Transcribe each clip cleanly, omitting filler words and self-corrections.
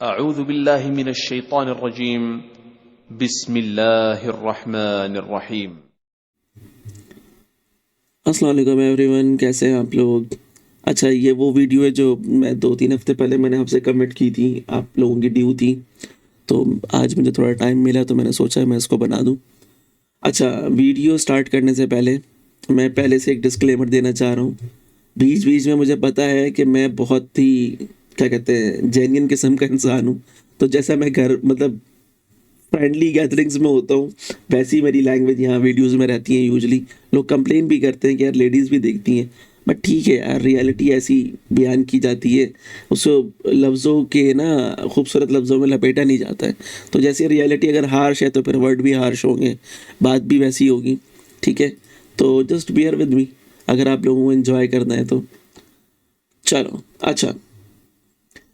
अऊज़ु बिल्लाहि मिनश शैतानिर रजीम बिस्मिल्लाहिर रहमानिर रहीम। अस्सलाम वालेकुम एवरीवन, कैसे हैं आप लोग। अच्छा, ये वो वीडियो है जो मैं 2-3 हफ्ते पहले मैंने आपसे कमिट की थी, आप लोगों की ड्यू थी। तो आज मुझे थोड़ा टाइम मिला तो मैंने सोचा मैं इसको बना दूं। अच्छा, वीडियो स्टार्ट करने से पहले मैं पहले से एक डिस्क्लेमर देना चाह रहा हूँ। बीच बीच में मुझे पता है कि मैं बहुत ही क्या कहते हैं जेन्युइन किस्म का इंसान हूँ। तो जैसा मैं घर मतलब फ्रेंडली गैदरिंग्स में होता हूँ, वैसी मेरी लैंग्वेज यहाँ वीडियोस में रहती है। यूजुअली लोग कंप्लेन भी करते हैं कि यार लेडीज़ भी देखती हैं, बट ठीक है यार, रियलिटी ऐसी बयान की जाती है, उसको लफ्ज़ों के ना खूबसूरत लफ्ज़ों में लपेटा नहीं जाता है। तो जैसे रियलिटी अगर हार्श है तो फिर वर्ड भी हार्श होंगे, बात भी वैसी होगी। ठीक है, तो जस्ट बियर विद मी अगर आप लोगों को एंजॉय करना है तो। चलो अच्छा,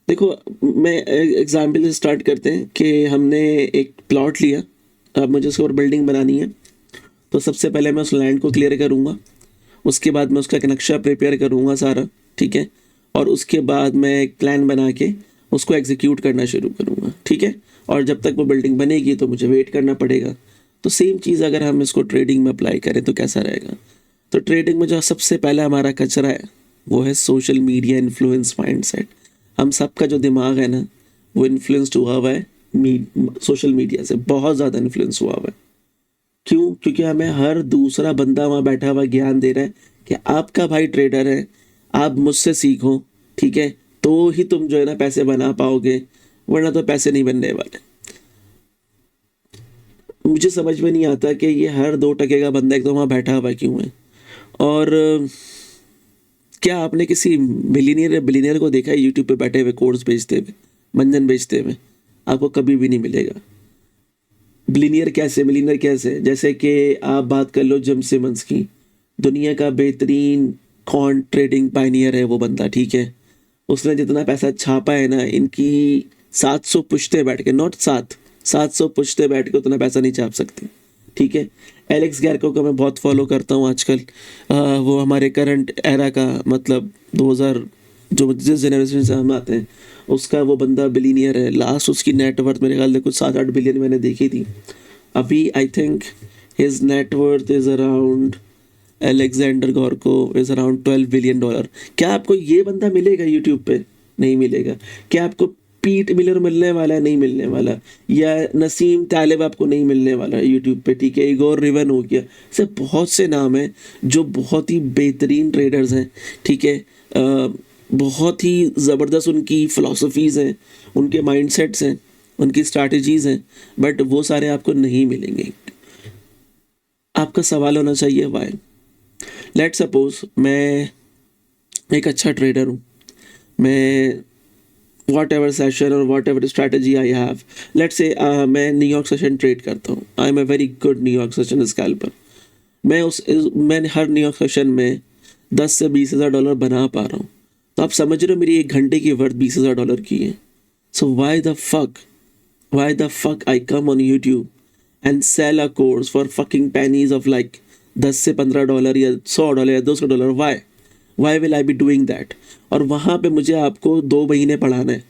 देखो, मैं एग्जाम्पल से स्टार्ट करते हैं कि हमने एक प्लॉट लिया। अब मुझे उसके ऊपर बिल्डिंग बनानी है, तो सबसे पहले मैं उस लैंड को क्लियर करूँगा। उसके बाद मैं उसका एक नक्शा प्रिपेयर करूँगा सारा, ठीक है। और उसके बाद मैं एक प्लान बना के उसको एग्जीक्यूट करना शुरू करूँगा, ठीक है। और जब तक वो बिल्डिंग बनेगी तो मुझे वेट करना पड़ेगा। तो सेम चीज़ अगर हम इसको ट्रेडिंग में अप्लाई करें तो कैसा रहेगा। तो ट्रेडिंग में जो सबसे पहला हमारा कचरा है वो है सोशल मीडिया इन्फ्लुएंस माइंडसेट। हम सबका जो दिमाग है ना, वो इन्फ्लुएंस्ड हुआ हुआ है सोशल मीडिया से, बहुत ज़्यादा इन्फ्लुएंस हुआ हुआ है। क्यों? क्योंकि हमें हर दूसरा बंदा वहाँ बैठा हुआ ज्ञान दे रहा है कि आपका भाई ट्रेडर है, आप मुझसे सीखो, ठीक है, तो ही तुम जो है ना पैसे बना पाओगे, वरना तो पैसे नहीं बनने वाले। मुझे समझ में नहीं आता कि ये हर 2 टके का बंदा एक तो वहाँ बैठा हुआ क्यों है। और क्या आपने किसी मिलीनियर या बिलीनियर को देखा है यूट्यूब पे बैठे हुए कोर्स बेचते हुए, मंजन बेचते हुए? आपको कभी भी नहीं मिलेगा। बिलीनियर कैसे, मिलीनियर कैसे? जैसे कि आप बात कर लो जिम सिमंस की, दुनिया का बेहतरीन कॉन्ट ट्रेडिंग पायनियर है वो बंदा, ठीक है। उसने जितना पैसा छापा है ना, इनकी 700 पुश्ते बैठ के, नॉट 700 पुश्ते बैठ के उतना पैसा नहीं छाप सकती, ठीक है। एलेक्स गैरको को मैं बहुत फॉलो करता हूँ आजकल। वो हमारे करंट एरा का मतलब 2000 जो जिस जनरेशन से हम आते हैं उसका वो बंदा बिलीनियर है। लास्ट उसकी नेटवर्थ मेरे ख्याल से कुछ 7-8 बिलियन मैंने देखी थी। अभी I think his net worth is around, Alexander Gorko is around $12 billion. क्या आपको ये बंदा मिलेगा यूट्यूब पे? नहीं मिलेगा। क्या आपको पीट मिलर मिलने वाला है? नहीं मिलने वाला। या नसीम तालिब आपको नहीं मिलने वाला है यूट्यूब पे, ठीक है। इगोर रिवन हो गया, ऐसे बहुत से नाम हैं जो बहुत ही बेहतरीन ट्रेडर्स हैं, ठीक है। बहुत ही ज़बरदस्त उनकी फ़िलासफ़ीज़ हैं, उनके माइंडसेट्स हैं, उनकी स्ट्रैटेजीज़ हैं, बट वो सारे आपको नहीं मिलेंगे। आपका सवाल होना चाहिए वाई। लेट सपोज मैं एक अच्छा ट्रेडर हूँ, मैं वॉट एवर सेशन और whatever strategy I have, late से मैं न्यूयॉर्क सेशन ट्रेड करता हूँ। I am a very good New York session scalper. मैं हर न्यूयॉर्क सेशन में 10 से 20 हज़ार डॉलर बना पा रहा हूँ। तो आप समझ रहे हो मेरी 1 घंटे की वर्थ 20 हज़ार डॉलर की है। So why the fuck I come on YouTube and sell a course for fucking pennies of like 10 से $15 या $100 या $200। Why will I be doing that? और वहाँ पे मुझे आपको 2 महीने पढ़ाना है।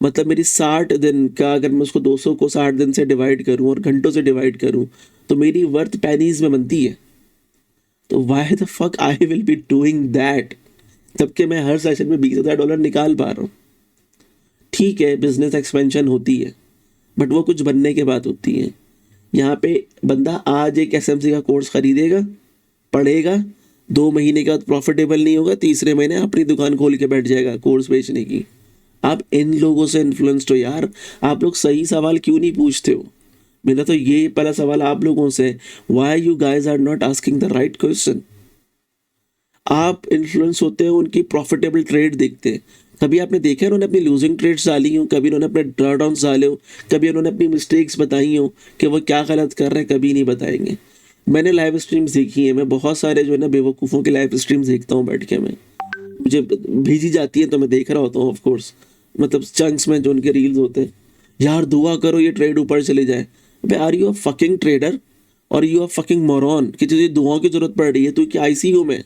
मतलब मेरी 60 दिन का, अगर मैं उसको 200 को 60 दिन से डिवाइड करूँ और घंटों से डिवाइड करूँ तो मेरी वर्थ पेनीज में बनती है। तो Y the fuck I will be doing that जबकि मैं हर सेशन में $20,000 निकाल पा रहा हूँ। ठीक है, बिजनेस एक्सपेंशन होती है, बट वो कुछ बनने के बाद होती है। यहाँ पे बंदा आज एक एसएमसी का कोर्स खरीदेगा, पढ़ेगा, 2 महीने के बाद प्रॉफिटेबल नहीं होगा, तीसरे महीने अपनी दुकान खोल के बैठ जाएगा कोर्स बेचने की। आप इन लोगों से इन्फ्लुएंस्ड हो यार। आप लोग सही सवाल क्यों नहीं पूछते हो? मेरा तो ये पहला सवाल आप लोगों से, why you guys are not asking the right question. आप इन्फ्लुएंस होते हैं उनकी प्रॉफिटेबल ट्रेड देखते हैं। कभी आपने देखा है उन्होंने अपनी लूजिंग ट्रेड्स डाली हो? कभी उन्होंने अपने ड्रॉडाउन्स डाले हो? कभी उन्होंने अपनी मिस्टेक्स बताई हो कि वो क्या गलत कर रहे हैं? कभी नहीं बताएंगे। मैंने लाइव स्ट्रीम्स देखी है, मैं बहुत सारे जो है ना बेवकूफ़ों के लाइव स्ट्रीम्स देखता हूँ बैठ के। मैं मुझे भेजी जाती है तो मैं देख रहा होता हूँ, ऑफ कोर्स, मतलब चंक्स में जो उनके रील्स होते हैं। यार दुआ करो ये ट्रेड ऊपर चले जाए। अबे are you a fucking trader और यू आर फकिंग मोरॉन कि तुझे दुआओं की जरूरत पड़ रही है? तू क्या आईसीयू में?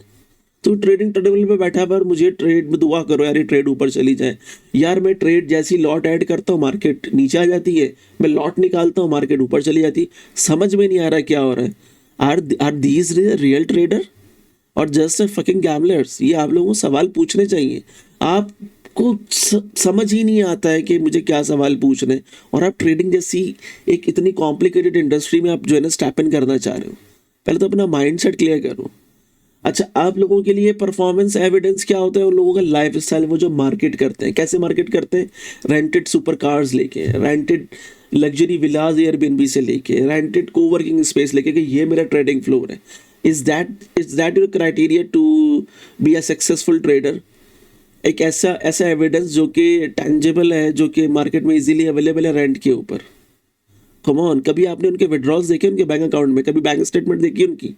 तो ट्रेडिंग टेबल पे बैठा पर मुझे ट्रेड में दुआ करो यार ये ट्रेड ऊपर चली जाए। यार मैं ट्रेड जैसी लॉट ऐड करता हूँ मार्केट नीचे आ जाती है, मैं लॉट निकालता हूँ मार्केट ऊपर चली जाती है। समझ में नहीं आ रहा क्या हो रहा है। आर दीज रियल ट्रेडर और जस्ट फकिंग गैमलर्स? ये आप लोगों को सवाल पूछने चाहिए। आपको समझ ही नहीं आता है कि मुझे क्या सवाल पूछने, और आप ट्रेडिंग जैसी एक इतनी कॉम्प्लिकेटेड इंडस्ट्री में आप जो है ना स्टेप इन करना चाह रहे हो। पहले तो अपना माइंड सेट क्लियर करो। अच्छा, आप लोगों के लिए परफॉर्मेंस एविडेंस क्या होता है? उन लोगों का लाइफ स्टाइल, वो जो मार्केट करते हैं। कैसे मार्केट करते हैं? रेंटेड सुपर कार्स लेके, रेंटेड लग्जरी विलाज एयरबीएनबी से लेके, रेंटेड कोवर्किंग स्पेस लेके कि ये मेरा ट्रेडिंग फ्लोर है। Is that your criteria to be a successful trader? एक ऐसा एविडेंस जो कि टेंजिबल है, जो कि मार्केट में इजीली अवेलेबल है रेंट के ऊपर। कम ऑन, कभी आपने उनके विड्रॉल्स देखे उनके बैंक अकाउंट में? कभी बैंक स्टेटमेंट देखी उनकी?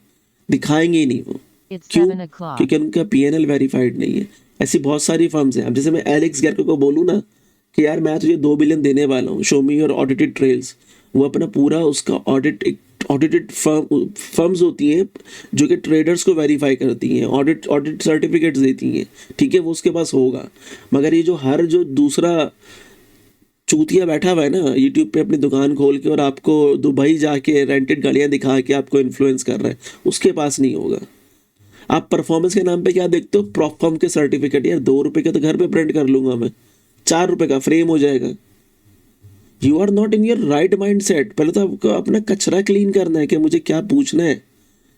दिखाएंगे ही नहीं वो। It's क्यों? 7 o'clock. क्योंकि उनका पीएनएल वेरीफाइड नहीं है। ऐसी बहुत सारी फर्म्स हैं। अब जैसे मैं एलेक्स गैरको को बोलूँ ना कि यार मैं तुझे 2 बिलियन देने वाला हूँ, show me your audited trails, वो अपना पूरा उसका ऑडिटेड फर्म्स होती हैं जो कि ट्रेडर्स को वेरीफाई करती हैं, ऑडिट सर्टिफिकेट्स देती हैं, ठीक है, वो उसके पास होगा। मगर ये जो दूसरा चूतिया बैठा हुआ है ना यूट्यूब पे अपनी दुकान खोल के और आपको दुबई जाके रेंटेड गाड़ियाँ दिखा के आपको इन्फ्लुएंस कर रहा है, उसके पास नहीं होगा। आप परफॉर्मेंस के नाम पे क्या देखते हो? प्रॉपकॉम के सर्टिफिकेट। यार 2 रुपए का तो घर पे प्रिंट कर लूंगा मैं, 4 रुपए का फ्रेम हो जाएगा। You are not in your right mindset. पहले तो आपको अपना कचरा क्लीन करना है कि मुझे क्या पूछना है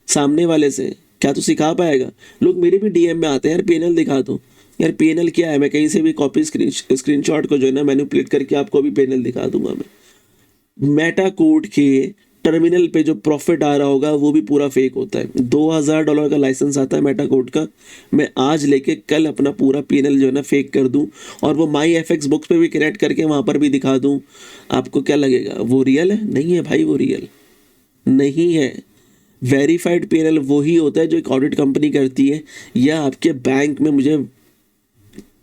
सामने वाले से। क्या तो सिखा पाएगा? लोग मेरे भी डीएम में आते हैं, यार पीएनएल दिखा दो। यार पीएनएल क्या है? मैं कहीं से भी कॉपी स्क्रीनशॉट को जो है ना मैनिपुलेट करके आपको भी पीएनएल दिखा दूंगा मैं। मेटा कोड के टर्मिनल पे जो प्रॉफिट आ रहा होगा वो भी पूरा फेक होता है। $2000 का लाइसेंस आता है मेटा कोड का। मैं आज लेके कल अपना पूरा पीएनएल जो है ना फेक कर दूं और वो माई एफएक्स बुक्स पे भी कनेक्ट करके वहां पर भी दिखा दूं, आपको क्या लगेगा? वो रियल है? नहीं है भाई, वो रियल नहीं है। वेरीफाइड पीएनएल वही होता है जो एक ऑडिट कंपनी करती है, या आपके बैंक में मुझे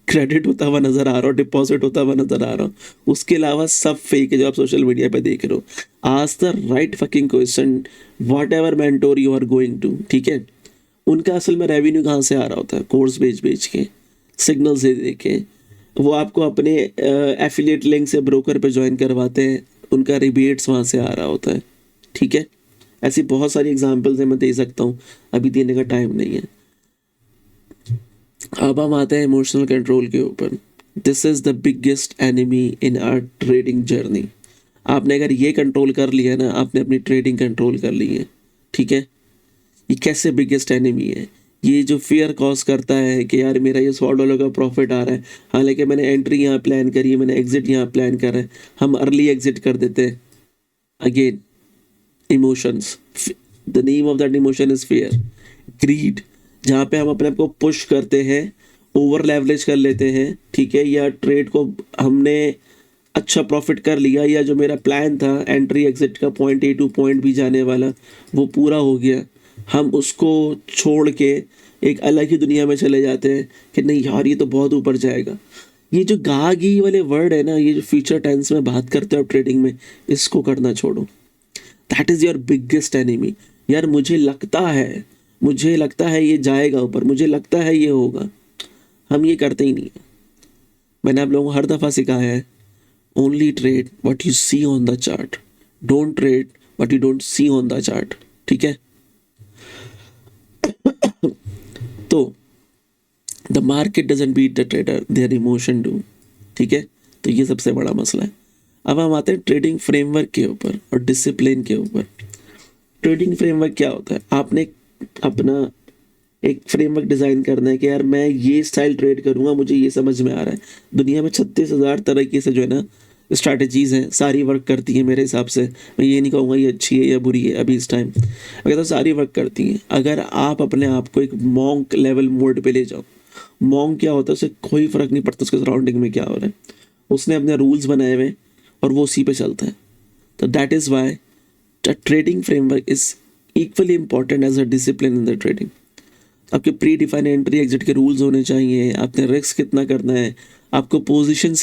क्रेडिट होता हुआ नजर आ रहा हो, डिपॉजिट होता हुआ नजर आ रहा हो। उसके अलावा सब फेक है जो आप सोशल मीडिया पे देख रहे हो। Ask the right fucking question whatever mentor you are going to, ठीक है? उनका असल में रेवेन्यू कहाँ से आ रहा होता है? कोर्स बेच के, सिग्नल से देके, वो आपको अपने एफिलिएट लिंक से ब्रोकर पे ज्वाइन करवाते हैं, उनका रिबेट्स वहाँ से आ रहा होता है, ठीक है? ऐसी बहुत सारी एग्जाम्पल्स हैं, मैं दे सकता हूँ, अभी देने का टाइम नहीं है। अब हम आते हैं इमोशनल कंट्रोल के ऊपर। This is the biggest enemy in our trading journey. आपने अगर ये कंट्रोल कर लिया ना, आपने अपनी ट्रेडिंग कंट्रोल कर ली है, ठीक है? ये कैसे बिगेस्ट एनिमी है? ये जो फियर कॉज करता है कि यार मेरा ये $100 का प्रॉफिट आ रहा है, हालांकि मैंने एंट्री यहाँ प्लान करी है, मैंने एग्जिट यहाँ प्लान कर रहा है, हम अर्ली एग्जिट कर देते हैं। Again emotions, the name of that emotion is fear, greed, जहाँ पे हम अपने आप को पुश करते हैं, ओवर लेवरेज कर लेते हैं, ठीक है? या ट्रेड को हमने अच्छा प्रॉफिट कर लिया, या जो मेरा प्लान था एंट्री एग्जिट का point A to point B जाने वाला वो पूरा हो गया, हम उसको छोड़ के एक अलग ही दुनिया में चले जाते हैं कि नहीं यार ये तो बहुत ऊपर जाएगा। ये जो गागी वाले वर्ड है ना, ये जो फ्यूचर टेंस में बात करते हो ट्रेडिंग में, इसको करना छोड़ो। That is your biggest enemy. यार मुझे लगता है ये जाएगा ऊपर, मुझे लगता है ये होगा, हम ये करते ही नहीं है। मैंने आप लोगों को हर दफ़ा सिखाया है, only trade what you see on the chart, don't trade what you don't see on the chart, ठीक है? तो the market doesn't beat the trader, their emotion do, ठीक है? तो ये सबसे बड़ा मसला है। अब हम आते हैं ट्रेडिंग फ्रेमवर्क के ऊपर और डिसिप्लिन के ऊपर। ट्रेडिंग फ्रेमवर्क क्या होता है? आपने अपना एक फ्रेमवर्क डिज़ाइन करना है कि यार मैं ये स्टाइल ट्रेड करूँगा, मुझे ये समझ में आ रहा है। दुनिया में 36,000 तरह की से जो है ना स्ट्रैटेजीज़ हैं, सारी वर्क करती हैं मेरे हिसाब से। मैं ये नहीं कहूँगा ये अच्छी है या बुरी है अभी इस टाइम, अगर तो सारी वर्क करती हैं। अगर आप अपने आप को एक मॉन्क लेवल मोड पे ले जाओ, मॉन्क क्या होता है, उसे कोई फ़र्क नहीं पड़ता उसके सराउंडिंग में क्या हो रहा है, उसने अपने रूल्स बनाए हुए और वो उसी पे चलता है। तो that is why trading framework is equally important as a discipline in the trading. आपके प्री डिफाइन एंट्री एग्जिट के रूल्स होने चाहिए, आपने रिस्क कितना करना है, आपको पोजीशन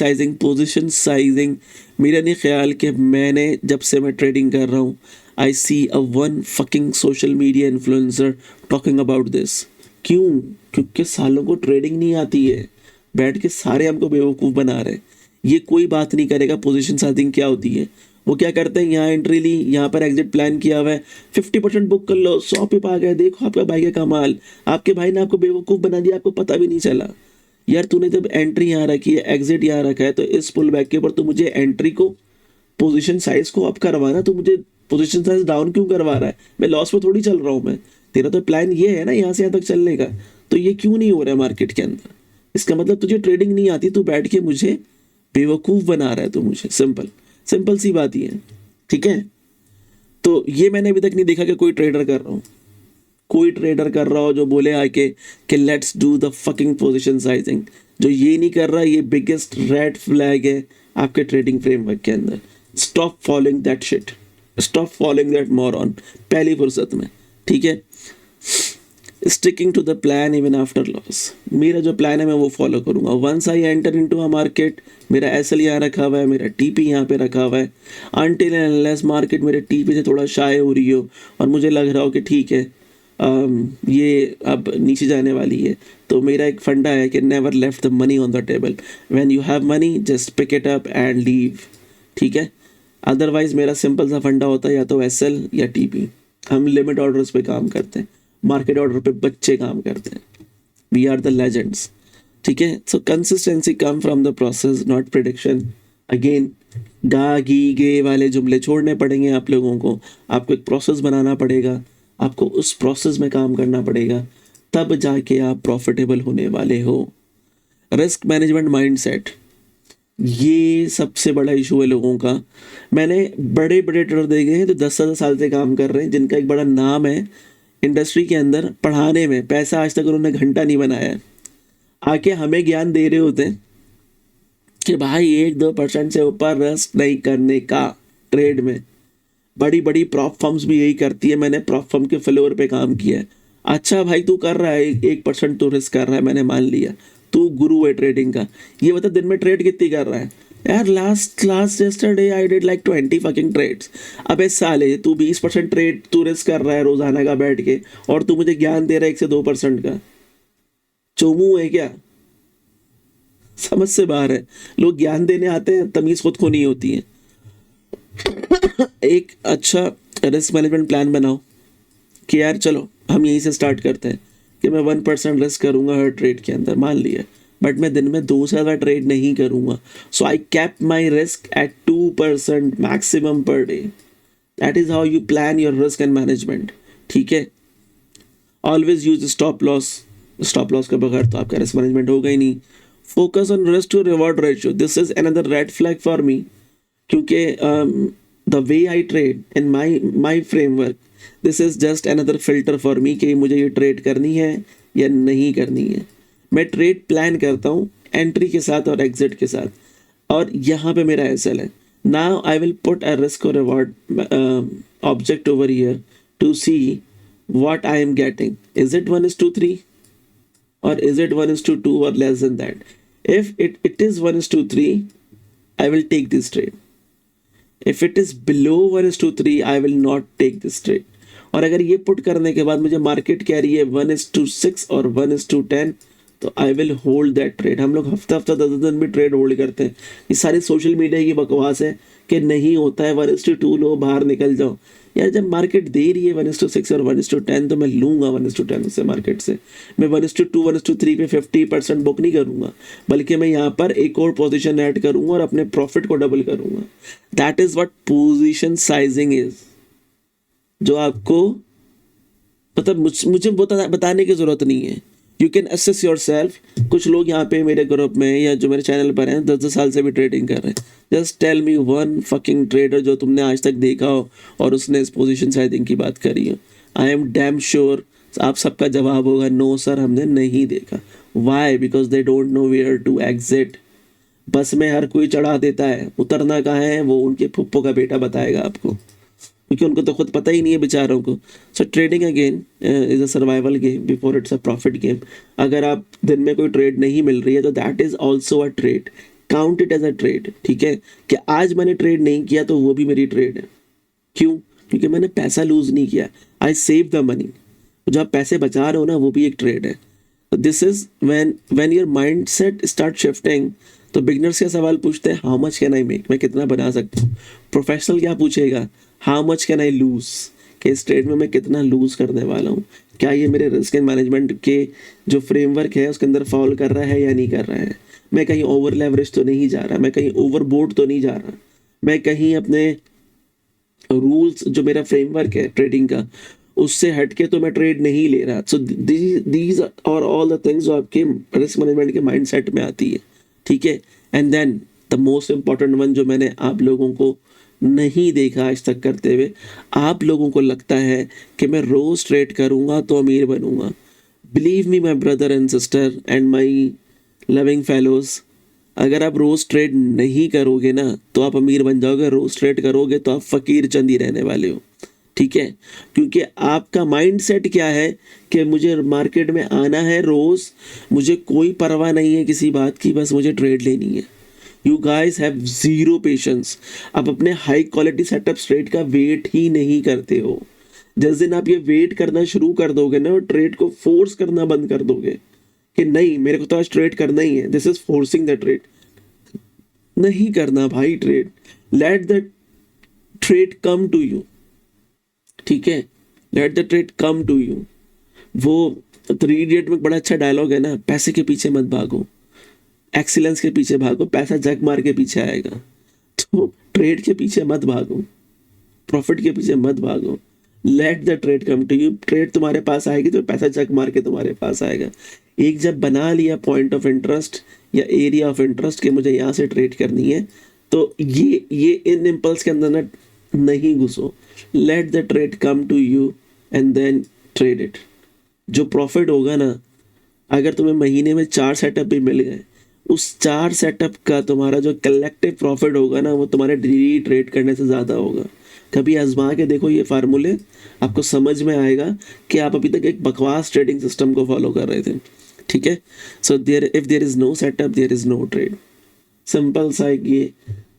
साइजिंग मेरा नहीं ख्याल कि मैंने जब से मैं ट्रेडिंग कर रहा हूँ I see a one fucking social media influencer talking about this. क्यों? क्योंकि सालों को ट्रेडिंग नहीं आती है, बैठ के सारे हमको बेवकूफ़ बना रहे हैं। ये कोई बात नहीं करेगा पोजीशन साइजिंग क्या होती है। वो क्या करते हैं, यहाँ एंट्री ली, यहाँ पर एग्जिट प्लान किया हुआ है, 50% बुक कर लो, 100 पे आ गए, देखो आपका भाई का कमाल। आपके भाई ने आपको बेवकूफ़ बना दिया, आपको पता भी नहीं चला। यार तूने जब एंट्री यहाँ रखी है, एग्जिट यहाँ रखा है, तो इस पुल बैक के ऊपर तू मुझे एंट्री को, पोजीशन साइज को अप करवाना, तो मुझे पोजीशन साइज डाउन क्यों करवा रहा है? मैं लॉस में थोड़ी चल रहा हूँ मैं। तेरा तो प्लान ये है ना यहाँ से यहाँ तक चलने का, तो ये क्यों नहीं हो रहा है मार्केट के अंदर? इसका मतलब तुझे ट्रेडिंग नहीं आती, तू बैठ के मुझे बेवकूफ़ बना रहा है तू मुझे। सिंपल सिंपल सी बात ही है, ठीक है। तो ये मैंने अभी तक नहीं देखा कि कोई ट्रेडर कर रहा हो, कोई ट्रेडर कर रहा हो जो बोले आके कि let's do the fucking position sizing. जो ये नहीं कर रहा, ये बिगेस्ट रेड फ्लैग है आपके ट्रेडिंग फ्रेमवर्क के अंदर। Stop following that shit, stop following that moron पहली फुर्सत में, ठीक है। Sticking to the plan even after loss. मेरा जो प्लान है मैं वो फॉलो करूंगा। Once I enter into a market, मेरा एसएल यहाँ रखा हुआ है, मेरा टीपी यहाँ पे रखा हुआ है। अनटिल एंड अनलेस मार्केट मेरे टीपी से थोड़ा शाय हो रही हो और मुझे लग रहा हो कि ठीक है ये अब नीचे जाने वाली है, तो मेरा एक फंडा है कि never left the money on the table. When you have money just pick it up and leave, ठीक है। अदरवाइज मेरा सिंपल सा फंडा होता है या तो एसएल या टीपी। हम लिमिट ऑर्डर्स पे काम करते हैं, मार्केट ऑर्डर पे बच्चे काम करते हैं। वी आर द लेजेंड्स, ठीक है। सो consistency come from the process not prediction. Again गा गी गे वाले जुमले छोड़ने पड़ेंगे आप लोगों को। आपको एक प्रोसेस बनाना पड़ेगा, आपको उस प्रोसेस में काम करना पड़ेगा, तब जाके आप प्रॉफिटेबल होने वाले हो। रिस्क मैनेजमेंट माइंडसेट, ये सबसे बड़ा इशू है लोगों का। मैंने बड़े बड़े ट्रेडर देखे हैं जो 10 साल से काम कर रहे हैं, जिनका एक बड़ा नाम है इंडस्ट्री के अंदर पढ़ाने में, पैसा आज तक उन्होंने घंटा नहीं बनाया, आके हमें ज्ञान दे रहे होते हैं कि भाई 1-2% से ऊपर रिस्क नहीं करने का ट्रेड में। बड़ी बड़ी प्रॉप फर्म्स भी यही करती है, मैंने प्रॉप फर्म के फ्लोर पे काम किया है। अच्छा भाई तू कर रहा है 1% तो रिस्क कर रहा है, मैंने मान लिया, तू गुरु है ट्रेडिंग का। ये बता दिन में ट्रेड कितनी कर रहा है? यार last yesterday I did like 20 fucking trades. अबे साले तू 20% ट्रेड तू रिस्क कर रहा है रोजाना का बैठ के, और तू मुझे ज्ञान दे रहा है 1 से 2% का। चोमू है क्या? समझ से बाहर है। लोग ज्ञान देने आते हैं, तमीज खुद को नहीं होती है। एक अच्छा रिस्क मैनेजमेंट प्लान बनाओ कि यार चलो हम यहीं से स्टार्ट करते हैं कि मैं 1% रिस्क करूंगा हर ट्रेड के अंदर, मान लिया, बट मैं दिन में 2 से ज़्यादा ट्रेड नहीं करूंगा। So I cap my risk at 2% maximum per day. That is how you plan your risk and management, ठीक है। Always use stop loss. Stop loss के बगैर तो आपका रिस्क मैनेजमेंट होगा ही नहीं। Focus on risk to reward ratio, this is another red flag for me, क्योंकि the way I trade in my framework, this is just another filter for me कि मुझे ये ट्रेड करनी है या नहीं करनी है। मैं ट्रेड प्लान करता हूँ एंट्री के साथ और एग्जिट के साथ, और यहाँ पे मेरा एसएल है। Now I will put a risk और reward object over here to see what I am getting. Is it 1:3 or is it 1:2 or less than that? If it is 1:3, I will take this trade. If it is below 1:3, I will not take this trade. और अगर ये put करने के बाद मुझे market कह रही है 1:6 और 1:10, तो I will hold that trade. हम लोग हफ्ता 10 दिन भी ट्रेड होल्ड करते हैं। ये सारी सोशल मीडिया की बकवास है कि नहीं होता है, 1:2 लो बाहर निकल जाओ। यार जब मार्केट दे रही है 1:6 और 1:10, तो मैं लूंगा 1:10 से मार्केट से। मैं 1:2 1:3 पे 50% बुक नहीं करूंगा, बल्कि मैं यहाँ पर एक और पोजीशन ऐड करूंगा और अपने प्रॉफिट को डबल करूंगा। That is what position sizing is, जो आपको मतलब मुझे बताने की जरूरत नहीं है। You can assess your self. कुछ लोग यहाँ पे मेरे ग्रुप में या जो मेरे चैनल पर हैं 10 साल से भी ट्रेडिंग कर रहे हैं। Just tell me one fucking trader जो तुमने आज तक देखा हो और उसने इस पोजीशन साइजिंग की बात करी हो। आई एम डैम श्योर आप सबका जवाब होगा नो सर, हमने नहीं देखा। Why? Because they don't know where to exit. बस में हर कोई चढ़ा देता है, उतरना कहाँ है वो उनके फुप्पो का बेटा बताएगा आपको, क्योंकि उनको तो खुद पता ही नहीं है बेचारों को। सो trading again is a survival game before it's a profit game. अगर आप दिन में कोई ट्रेड नहीं मिल रही है तो that is also a trade, count it as a trade, ठीक है। कि आज मैंने ट्रेड नहीं किया तो वो भी मेरी ट्रेड है। क्यों? क्योंकि मैंने पैसा लूज नहीं किया, आई सेव द मनी। जो आप पैसे बचा रहे हो ना, वो भी एक ट्रेड है। This is when your mind set start shifting. तो बिगनर्स का सवाल पूछते हैं, how much can I make, मैं कितना बना सकता हूँ। प्रोफेशनल क्या पूछेगा, how much can I lose, कि इस ट्रेड में मैं कितना लूज करने वाला हूँ, क्या ये मेरे रिस्क एंड मैनेजमेंट के जो फ्रेमवर्क है उसके अंदर फॉल कर रहा है या नहीं कर रहा है, मैं कहीं ओवर लेवरेज तो नहीं जा रहा, मैं कहीं ओवर बोर्ड तो नहीं जा रहा, मैं कहीं अपने रूल्स जो मेरा फ्रेमवर्क है ट्रेडिंग का उससे हट के तो मैं ट्रेड नहीं ले रहा। सो दीज और ऑल द थिंग्स जो आपके रिस्क मैनेजमेंट के माइंडसेट में आती है, ठीक है। And then the most important one जो मैंने आप लोगों को नहीं देखा आज तक करते हुए, आप लोगों को लगता है कि मैं रोज ट्रेड करूंगा तो अमीर बनूंगा। Believe me my brother and sister and my loving fellows, अगर आप रोज ट्रेड नहीं करोगे ना तो आप अमीर बन जाओगे, रोज ट्रेड करोगे तो आप फकीर चंद ही रहने वाले हो, ठीक है। क्योंकि आपका माइंडसेट क्या है कि मुझे मार्केट में आना है रोज, मुझे कोई परवाह नहीं है किसी बात की, बस मुझे ट्रेड लेनी है। You guys have zero patience. आप अपने हाई क्वालिटी सेटअप ट्रेड का वेट ही नहीं करते हो। जिस दिन आप ये वेट करना शुरू कर दोगे ना, ट्रेड को फोर्स करना बंद कर दोगे कि नहीं मेरे को तो आज ट्रेड करना ही है, this is forcing the trade, नहीं करना भाई trade, let the trade come to you, ठीक है, let the trade come to you. वो थ्री इडियट में बड़ा अच्छा डायलॉग है ना, पैसे के पीछे मत भागो, एक्सीलेंस के पीछे भागो, पैसा जग मार के पीछे आएगा। तो ट्रेड के पीछे मत भागो, प्रॉफिट के पीछे मत भागो, let the trade come to you. Trade तुम्हारे पास आएगी तो पैसा जग मार के तुम्हारे पास आएगा। एक जब बना लिया पॉइंट ऑफ इंटरेस्ट या एरिया ऑफ इंटरेस्ट कि मुझे यहाँ से ट्रेड करनी है, तो ये इन इम्पल्स के अंदर ना नहीं घुसो, let the trade come to you and then trade it. जो प्रॉफिट होगा ना, अगर तुम्हें महीने में 4 सेटअप भी मिल गए, उस 4 सेटअप का तुम्हारा जो कलेक्टिव प्रॉफिट होगा ना, वो तुम्हारे डेली ट्रेड करने से ज़्यादा होगा। कभी आजमा के देखो ये फार्मूले, आपको समझ में आएगा कि आप अभी तक एक बकवास ट्रेडिंग सिस्टम को फॉलो कर रहे थे, ठीक है। So if there is no setup there is no trade, simple सा एक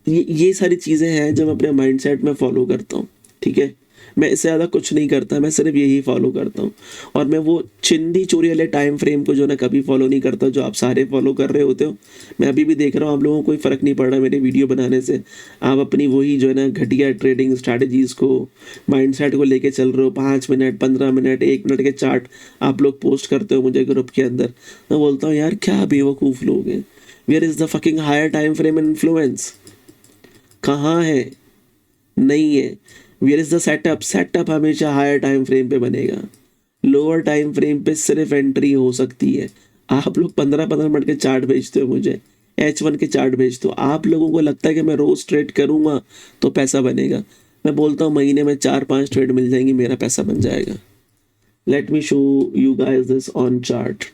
ये सारी चीज़ें हैं जो मैं अपने माइंडसेट में फॉलो करता हूँ, ठीक है। मैं इससे ज़्यादा कुछ नहीं करता, मैं सिर्फ यही फॉलो करता हूँ। और मैं वो चिंदी चोरी वाले टाइम फ्रेम को जो ना कभी फॉलो नहीं करता जो आप सारे फॉलो कर रहे होते हो। मैं अभी भी देख रहा हूँ आप लोगों को कोई फ़र्क नहीं पड़ रहा मेरे वीडियो बनाने से, आप अपनी वही जो है ना घटिया ट्रेडिंग स्ट्रैटेजीज़ को, माइंडसेट को लेके चल रहे हो। 5 मिनट 15 मिनट 1 मिनट के चार्ट आप लोग पोस्ट करते हो मुझे ग्रुप के अंदर। मैं बोलता हूँ यार क्या बेवकूफ़ लोग हैं, where is the fucking higher time frame influence, कहाँ है, नहीं है। Where is the setup, setup हमेशा हायर टाइम फ्रेम पे बनेगा, लोअर टाइम फ्रेम पे सिर्फ एंट्री हो सकती है। आप लोग 15-15 मिनट के चार्ट भेजते हो मुझे, H1 के चार्ट भेजते हो, आप लोगों को लगता है कि मैं रोज ट्रेड करूंगा तो पैसा बनेगा। मैं बोलता हूँ महीने में 4-5 ट्रेड मिल जाएंगी, मेरा पैसा बन जाएगा। Let me show you guys this on chart.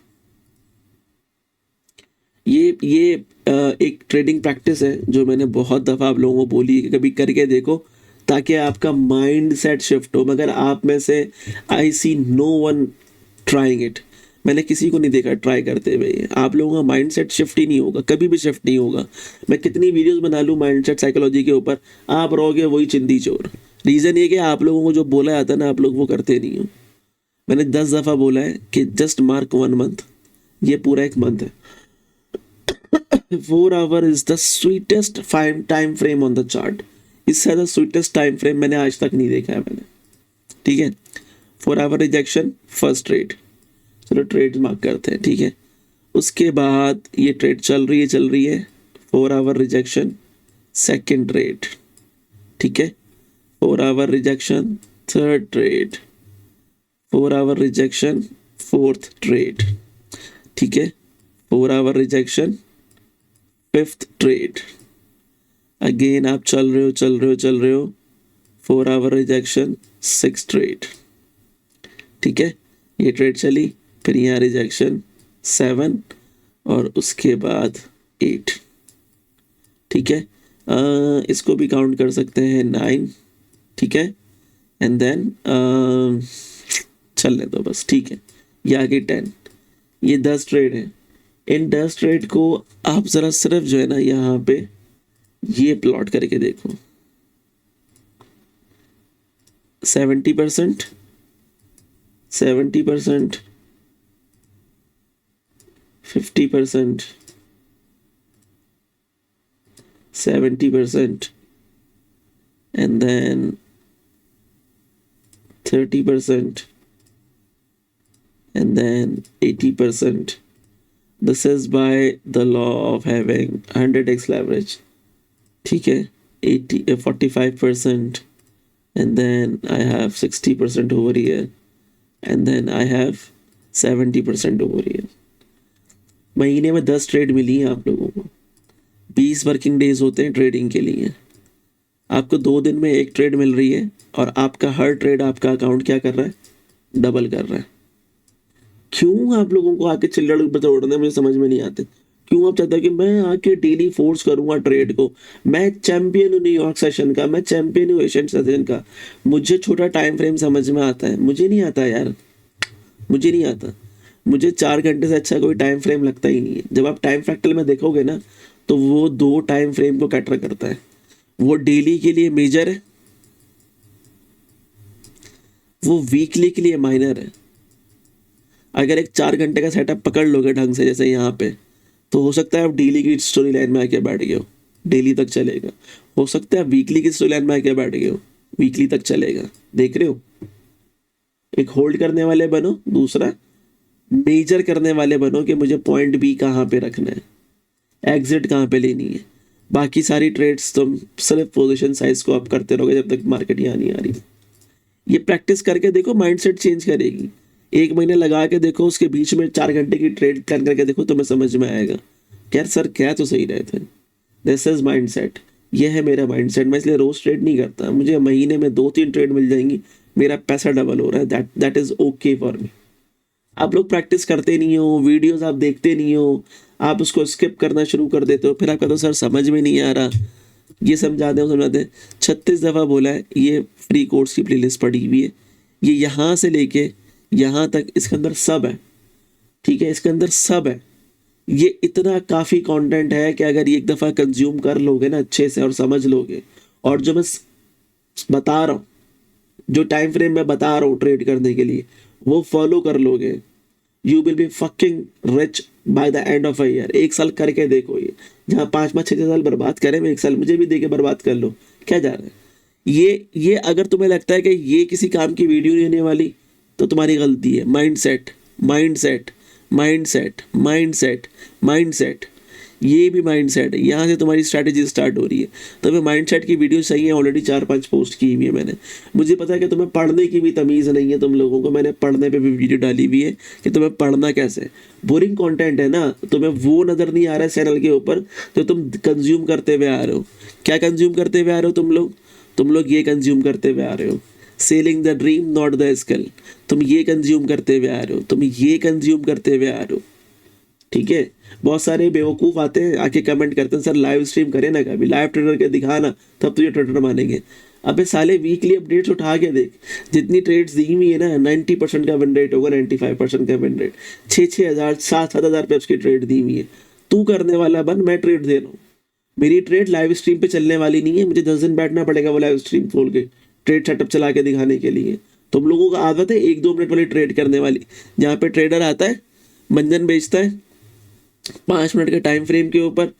ये एक ट्रेडिंग प्रैक्टिस है जो मैंने बहुत दफ़ा आप लोगों को बोली है कि कभी करके देखो ताकि आपका माइंड सेट शिफ्ट हो। मगर आप में से आई सी नो वन ट्राइंग इट, मैंने किसी को नहीं देखा ट्राई करते हुए। आप लोगों का माइंड सेट शिफ्ट ही नहीं होगा, कभी भी शिफ्ट नहीं होगा। मैं कितनी वीडियोस बना लूँ माइंड सेट साइकोलॉजी के ऊपर, आप रहोगे वही चिंदी चोर। रीज़न ये कि आप लोगों को जो बोला जाता है ना, आप लोग वो करते नहीं हो। मैंने 10 दफ़ा बोला है कि जस्ट मार्क 1 मंथ, ये पूरा एक मंथ है। 4 our is the sweetest time frame on the chart. इससे ज़्यादा स्वीटेस्ट टाइम फ्रेम मैंने आज तक नहीं देखा है मैंने, ठीक है। 4 आवर रिजेक्शन फर्स्ट ट्रेड, चलो ट्रेड मार्क करते हैं, ठीक है। उसके बाद ये ट्रेड चल रही है 4 आवर रिजेक्शन सेकेंड ट्रेड, ठीक है। 4 hour rejection third trade, 4 hour rejection fourth trade, ठीक है। 4 hour rejection fifth trade, again आप चल रहे हो 4 आवर रिजेक्शन सिक्स ट्रेड, ठीक है। ये ट्रेड चली, फिर यहाँ रिजेक्शन 7 और उसके बाद 8, ठीक है। इसको भी काउंट कर सकते हैं 9, ठीक है। एंड देन चलने दो बस, ठीक है। ये आगे 10, ये 10 ट्रेड है। इन 10 ट्रेड को आप ज़रा सिर्फ जो है ना यहाँ पे ये प्लॉट करके देखो, 70%, 70%, 50%, 70%, and then 30%, and then 80%. This is by the law of having 100x leverage. ठीक है, 45%, and then I have 60% over here, and then I have 70% over here. महीने में 10 ट्रेड मिली है आप लोगों को. 20 वर्किंग डेज होते हैं ट्रेडिंग के लिए. आपको 2 दिन में 1 ट्रेड मिल रही है और आपका हर ट्रेड आपका अकाउंट क्या कर रहा है, डबल कर रहा है. क्यों आप लोगों को आके चिल्लड़ पर तोड़ने मुझे समझ में नहीं आते. क्यों आप चाहते हो कि मैं आके डेली फोर्स करूंगा ट्रेड को. मैं चैंपियन हूँ न्यूयॉर्क सेशन का, मैं चैंपियन हूँ एशियन सेशन का. मुझे छोटा टाइम फ्रेम समझ में आता है. मुझे नहीं आता यार, मुझे नहीं आता. मुझे 4 घंटे से अच्छा कोई टाइम फ्रेम लगता ही नहीं है. जब आप टाइम फ्रैक्टल में देखोगे ना तो वो 2 टाइम फ्रेम को कैटर करता है. वो डेली के लिए मेजर है, वो वीकली के लिए माइनर है. अगर एक 4 घंटे का सेटअप पकड़ लोगे ढंग से जैसे यहाँ पे, तो हो सकता है आप डेली की स्टोरी लाइन में आके बैठ गए हो, डेली तक चलेगा. हो सकता है वीकली की स्टोरी लाइन में आके बैठ गए हो, वीकली तक चलेगा. देख रहे हो, एक होल्ड करने वाले बनो, दूसरा मेजर करने वाले बनो कि मुझे पॉइंट बी कहाँ पे रखना है, एग्जिट कहाँ पे लेनी है. बाकी सारी ट्रेड्स तुम सिर्फ पोजीशन साइज को अप करते रहोगे जब तक मार्केट यहाँ नहीं आ रही. ये प्रैक्टिस करके देखो, माइंडसेट चेंज करेगी. 1 महीने लगा के देखो, उसके बीच में 4 घंटे की ट्रेड कर करके देखो, तुम्हें समझ में आएगा यार सर क्या तो सही रहे थे. This is mindset. ये है मेरा माइंडसेट. मैं इसलिए रोज ट्रेड नहीं करता. मुझे महीने में 2-3 ट्रेड मिल जाएंगी, मेरा पैसा डबल हो रहा है. That is okay for me. आप लोग प्रैक्टिस करते नहीं हो, वीडियोस आप देखते नहीं हो, आप उसको स्किप करना शुरू कर देते हो. फिर आपका तो सर समझ में नहीं आ रहा. ये समझाते हो समझाते. 36 दफ़ा बोला है. ये फ्री कोर्स की प्लेलिस्ट पड़ी हुई है. ये यहाँ से लेके यहाँ तक इसके अंदर सब है. ठीक है, इसके अंदर सब है. ये इतना काफ़ी कंटेंट है कि अगर ये एक दफ़ा कंज्यूम कर लोगे ना अच्छे से और समझ लोगे, और जो मैं बता रहा हूँ, जो टाइम फ्रेम मैं बता रहा हूँ ट्रेड करने के लिए, वो फॉलो कर लोगे, you will be fucking rich by the end of a year. 1 साल करके देखो. ये जहाँ 5-6 साल बर्बाद करें, मैं 1 साल मुझे भी दे के बर्बाद कर लो. क्या जा रहा है ये अगर तुम्हें लगता है कि ये किसी काम की वीडियो नहीं होने वाली, तो तुम्हारी गलती है. Mindset, mindset, mindset, mindset, mindset. ये भी माइंडसेट है. यहाँ से तुम्हारी स्ट्रैटेजी स्टार्ट हो रही है. तो मैं माइंडसेट की वीडियो चाहिए, ऑलरेडी 4-5 पोस्ट की हुई है मैंने. मुझे पता है कि तुम्हें पढ़ने की भी तमीज़ नहीं है तुम लोगों को. मैंने पढ़ने पे भी वीडियो डाली हुई है कि तुम्हें पढ़ना कैसे. बोरिंग कंटेंट है ना, तुम्हें वो नज़र नहीं आ रहा है चैनल के ऊपर जो तुम कंज्यूम करते हुए आ रहे हो. क्या कंज्यूम करते हुए आ रहे हो तुम लोग ये कंज्यूम करते हुए आ रहे हो. Selling the dream not the skill. तुम ये कंज्यूम करते हुए आ रहे हो, तुम ये कंज्यूम करते हुए आ रहे हो. ठीक है. बहुत सारे बेवकूफ़ आते हैं, आके कमेंट करते हैं सर लाइव स्ट्रीम करें ना, कभी लाइव ट्रेडर के दिखाना, तब तुझे ट्रेडर मानेंगे. अबे साले वीकली अपडेट्स उठा के देख. जितनी ट्रेड्स दी हुई है ना, 90% का विन रेट होगा, 95% का विन रेट. 6-6 हज़ार 7-7 हज़ार पे उसकी ट्रेड दी हुई है. तू करने वाला बन, मैं ट्रेड दे रहा हूँ. मेरी ट्रेड लाइव स्ट्रीम पे चलने वाली नहीं है. मुझे 10 दिन बैठना पड़ेगा वो लाइव स्ट्रीम खोल के ट्रेड सेटअप चला के दिखाने के लिए. तुम लोगों का आदत है 1-2 मिनट वाली ट्रेड करने वाली, जहाँ पे ट्रेडर आता है, मंजन बेचता है 5 मिनट के टाइम फ्रेम के ऊपर.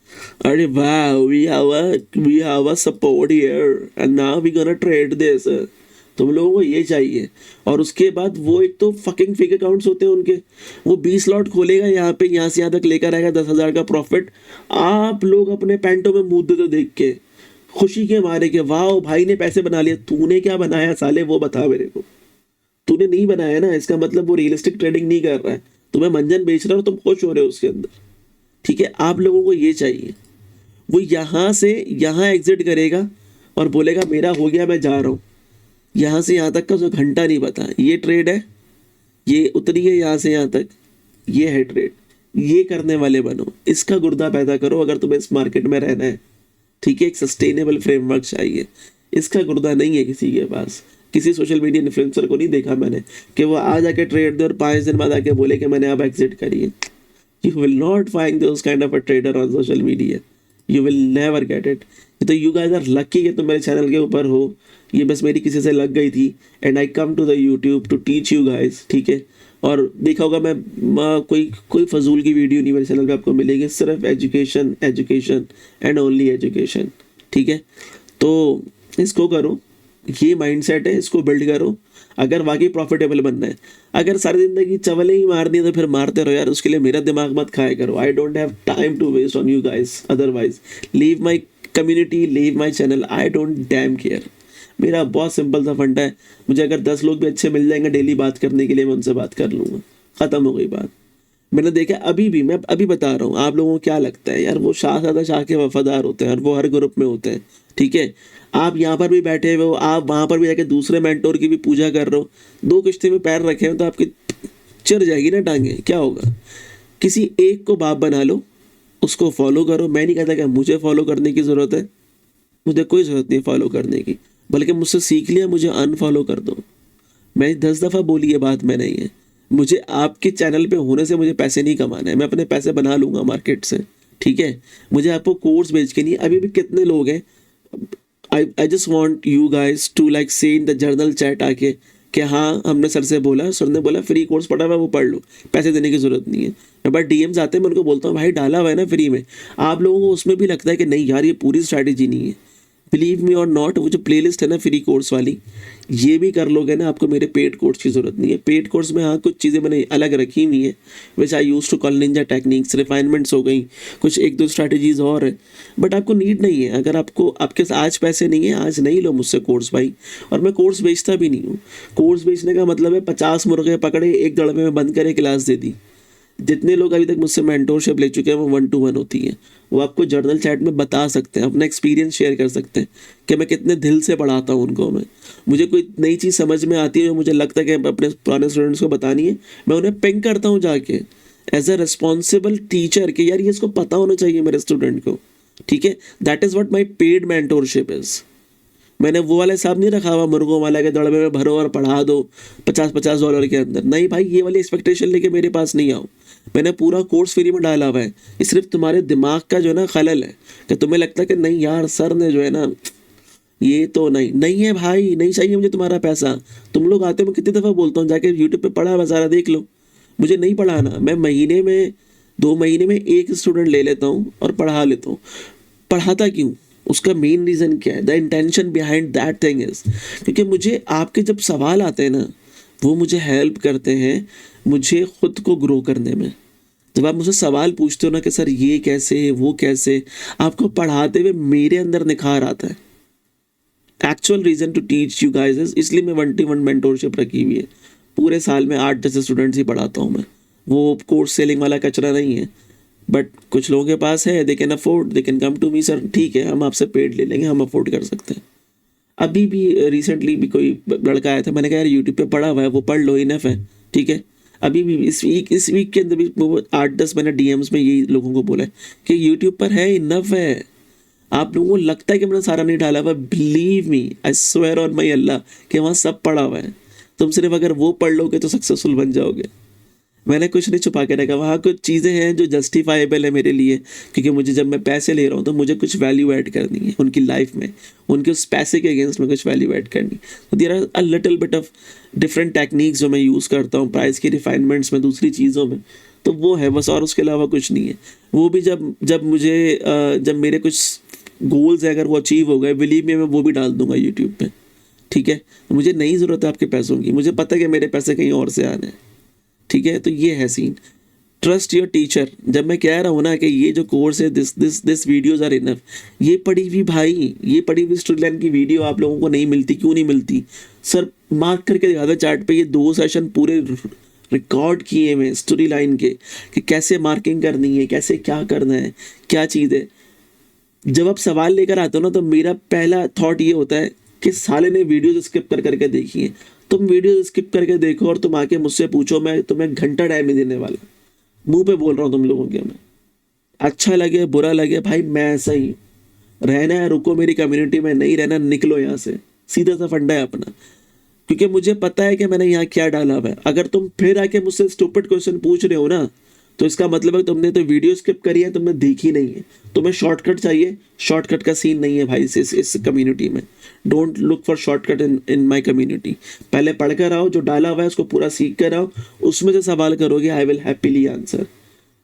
अरे वाह, we have a support here and now we gonna trade this. तुम लोगों को ये चाहिए. और उसके बाद वो एक तो फकिंग फेक अकाउंट्स होते हैं उनके. वो 20 लॉट खोलेगा यहाँ पे, यहाँ से यहाँ तक लेकर आएगा 10,000 का प्रॉफिट. आप लोग अपने पैंटों में मुंह देते देख के खुशी के मारे कि वाह भाई ने पैसे बना लिए. तूने क्या बनाया साले, वो बता मेरे को. तूने नहीं बनाया ना, इसका मतलब वो रियलिस्टिक ट्रेडिंग नहीं कर रहा है. तुम्हें मंजन बेच रहा हो, तुम खुश हो रहे हो उसके अंदर. ठीक है, आप लोगों को ये चाहिए. वो यहाँ से यहाँ एग्जिट करेगा और बोलेगा मेरा हो गया, मैं जा रहा हूँ. यहाँ से यहाँ तक का उसको घंटा नहीं पता. ये ट्रेड है, ये उतरी है यहाँ से यहाँ तक, ये है ट्रेड. ये करने वाले बनो, इसका गुर्दा पैदा करो अगर तुम्हें इस मार्केट में रहना है. ठीक है, एक सस्टेनेबल फ्रेमवर्क चाहिए. इसका गुर्दा नहीं है किसी के पास. किसी सोशल मीडिया इन्फ्लुएंसर को नहीं देखा मैंने कि वो आज आके ट्रेड दे और 5 दिन बाद आके बोले कि मैंने अब एग्जिट करी है. You will not find those kind of a trader on social media. You will never get it. तो यू गाइस आर लकी कि तुम मेरे चैनल के ऊपर हो, ये बस मेरी किसी से लग गई थी and I come to the YouTube to teach you guys, ठीक है। और देखा होगा मैं कोई फजूल की वीडियो नहीं मेरे चैनल पे आपको मिलेगी, सिर्फ education education and only education, ठीक है। तो इसको करो, ये माइंडसेट है, इसको बिल्ड करो अगर वाकई प्रॉफिटेबल बनना है। अगर सारी जिंदगी चवले ही मारनी है तो फिर मारते रहो यार, उसके लिए मेरा दिमाग मत खाया करो। I don't have time to waste on you guys, otherwise leave my community, leave my channel, I don't damn care. मेरा बहुत सिंपल सा फंडा है, मुझे अगर 10 लोग भी अच्छे मिल जाएंगे डेली बात करने के लिए, मैं उनसे बात कर लूँगा, ख़त्म हो गई बात। मैंने देखा अभी भी, मैं अभी बता रहा हूँ, आप लोगों को क्या लगता है यार, वो शाहज़ादा शाह के वफादार होते हैं और वो हर ग्रुप में होते हैं, ठीक है। आप यहाँ पर भी बैठे हुए हो, आप वहाँ पर भी जाके दूसरे मेंटोर की भी पूजा कर रहे हो, 2 किश्ती में पैर रखे हो तो आपकी चिर जाएगी ना टांगे, क्या होगा। किसी एक को बाप बना लो, उसको फॉलो करो। मैं नहीं कहता कि मुझे फॉलो करने की ज़रूरत है, मुझे कोई ज़रूरत नहीं फॉलो करने की, बल्कि मुझसे सीख लिया मुझे अनफॉलो कर दो। मैं 10 दफ़ा बोली ये बात मैंने, ही है मुझे आपके चैनल पे होने से मुझे पैसे नहीं कमाना है, मैं अपने पैसे बना लूँगा मार्केट से, ठीक है। मुझे आपको कोर्स बेच के नहीं, अभी भी कितने लोग हैं, I just want you guys to like say in the journal chat आके कि हाँ हमने सर से बोला, सर ने बोला फ्री कोर्स पढ़ा हुआ वो पढ़ लो, पैसे देने की ज़रूरत नहीं है। मैं बार डीएम्स आते हैं, मैं उनको बोलता हूँ भाई डाला हुआ है ना फ्री में। आप लोगों को उसमें भी लगता है कि नहीं यार ये पूरी स्ट्रैटेजी नहीं है, बिलीव मी और नॉट, वो जो प्लेलिस्ट है ना फ्री कोर्स वाली, ये भी कर लोगे ना, आपको मेरे पेड कोर्स की ज़रूरत नहीं है। पेड कोर्स में हाँ कुछ चीज़ें मैंने अलग रखी हुई हैं, which I use to call ninja techniques, refinements हो गई, कुछ 1-2 स्ट्रैटेजीज़ और है, बट आपको नीड नहीं है। अगर आपको आपके आज पैसे नहीं है, आज नहीं लो मुझसे कोर्स भाई। और मैं कोर्स बेचता भी नहीं हूँ, कोर्स बेचने का मतलब है 50 मुर्गे पकड़े, एक दड़बे में बंद करे, क्लास दे दी। जितने लोग अभी तक मुझसे मेंटोरशिप ले चुके हैं वो 1-to-1 होती है, वो आपको जर्नल चैट में बता सकते हैं, अपना एक्सपीरियंस शेयर कर सकते हैं कि मैं कितने दिल से पढ़ाता हूँ उनको। मुझे कोई नई चीज़ समझ में आती है जो मुझे लगता है कि अपने पुराने स्टूडेंट्स को बतानी है, मैं उन्हें पिंग करता हूँ जाके एज अ रिस्पॉन्सिबल टीचर कि यार ये इसको पता होना चाहिए मेरे स्टूडेंट को, ठीक है। That is what my paid mentorship is. मैंने वो वाला हिसाब नहीं रखा हुआ मुर्गों वाला के दड़बे में भरो और पढ़ा दो $50 के अंदर, नहीं भाई, ये वाली एक्सपेक्टेशन लेके मेरे पास नहीं आओ। मैंने पूरा कोर्स फ्री में डाला हुआ है, ये सिर्फ तुम्हारे दिमाग का जो है ना खलल है कि तुम्हें लगता है कि नहीं यार सर ने जो है ना, ये तो नहीं है भाई, नहीं चाहिए मुझे तुम्हारा पैसा। तुम लोग आते हो, मैं कितनी दफ़ा बोलता हूँ जाके यूट्यूब पे पढ़ा हुआ सारा देख लो, मुझे नहीं पढ़ाना। मैं महीने में 2 महीने में एक स्टूडेंट ले लेता हूँ और पढ़ा लेता हूँ। पढ़ाता क्यों, उसका मेन रीज़न क्या है, the intention behind that thing is, क्योंकि मुझे आपके जब सवाल आते हैं ना, वो मुझे हेल्प करते हैं मुझे खुद को ग्रो करने में। जब आप मुझसे सवाल पूछते हो ना कि सर ये कैसे वो कैसे, आपको पढ़ाते हुए मेरे अंदर निखार आता है। Actual reason to teach you guys is, इसलिए मैं 1-to-1 मेंटोरशिप रखी हुई है। पूरे साल में 8-10 स्टूडेंट्स ही पढ़ाता हूँ मैं, वो कोर्स सेलिंग वाला कचरा नहीं है। बट कुछ लोगों के पास है, they can afford, they can come to me, sir ठीक है हम आपसे पेड ले लेंगे, हम अफोर्ड कर सकते हैं। अभी भी रिसेंटली भी कोई लड़का आया था, मैंने कहा यार यूट्यूब पे पढ़ा हुआ है वो पढ़ लो, इनफ है, ठीक है। अभी भी इस वीक के अंदर भी वो 8-10 मैंने डीएम्स में यही लोगों को बोला है कि यूट्यूब पर है, इनफ है। आप लोगों को लगता है कि मैंने सारा नहीं डाला हुआ, believe me, I swear on my Allah कि वहाँ सब पढ़ा हुआ है। तुम सिर्फ अगर वो पढ़ लोगे तो सक्सेसफुल बन जाओगे। मैंने कुछ नहीं छुपा के रखा, वहाँ कुछ चीज़ें हैं जो जस्टिफाइबल है मेरे लिए, क्योंकि मुझे जब मैं पैसे ले रहा हूँ तो मुझे कुछ वैल्यू ऐड करनी है उनकी लाइफ में, उनके उस पैसे के अगेंस्ट में कुछ वैल्यू ऐड करनी। तो there are a little bit of different techniques जो मैं यूज़ करता हूँ प्राइस की रिफाइनमेंट्स में, दूसरी चीज़ों में, तो वो है बस, और उसके अलावा कुछ नहीं है। वो भी जब मेरे कुछ गोल्स है अगर वो अचीव हो गए, बिलीव में मैं वो भी डाल दूंगा यूट्यूब पे, ठीक है। मुझे नहीं ज़रूरत है आपके पैसों की, मुझे पता है कि मेरे पैसे कहीं और से आने हैं, ठीक है। तो ये है सीन, ट्रस्ट योर टीचर। जब मैं कह रहा हूँ ना कि ये जो कोर्स है, दिस वीडियोज़ आर इनफ, ये पढ़ी हुई भाई, ये पढ़ी हुई स्टूडेंट की वीडियो आप लोगों को नहीं मिलती, क्यों नहीं मिलती सर? मार्क करके दिखा दो चार्ट पे, ये 2 सेशन पूरे रिकॉर्ड किए हुए स्टोरी लाइन के कि कैसे मार्किंग करनी है, कैसे क्या करना है, क्या चीज़ है। जब आप सवाल लेकर आते हो ना, तो मेरा पहला थॉट ये होता है कि साले ने वीडियो स्किप कर करके देखी है। तुम वीडियो स्किप करके देखो और तुम आके मुझसे पूछो, मैं तुम्हें घंटा टाइम नहीं देने वाला, मुंह पे बोल रहा हूँ तुम लोगों के। मैं अच्छा लगे बुरा लगे भाई, मैं ऐसा ही रहना है, रुको मेरी कम्युनिटी में, नहीं रहना निकलो यहाँ से, सीधा सा फंडा है अपना। क्योंकि मुझे पता है कि मैंने यहाँ क्या डाला हुआ है। अगर तुम फिर आके मुझसे स्टूपिड क्वेश्चन पूछ रहे हो ना, तो इसका मतलब है तुमने तो वीडियो स्किप करी है, तुमने देखी नहीं है। तुम्हें शॉर्टकट चाहिए, शॉर्टकट का सीन नहीं है भाई इस कम्युनिटी में। Don't look for shortcut in my community. पहले पढ़ कर आओ, जो डाला हुआ है उसको पूरा सीख कर आओ, उसमें से सवाल करोगे, आई विल हैप्पीली आंसर।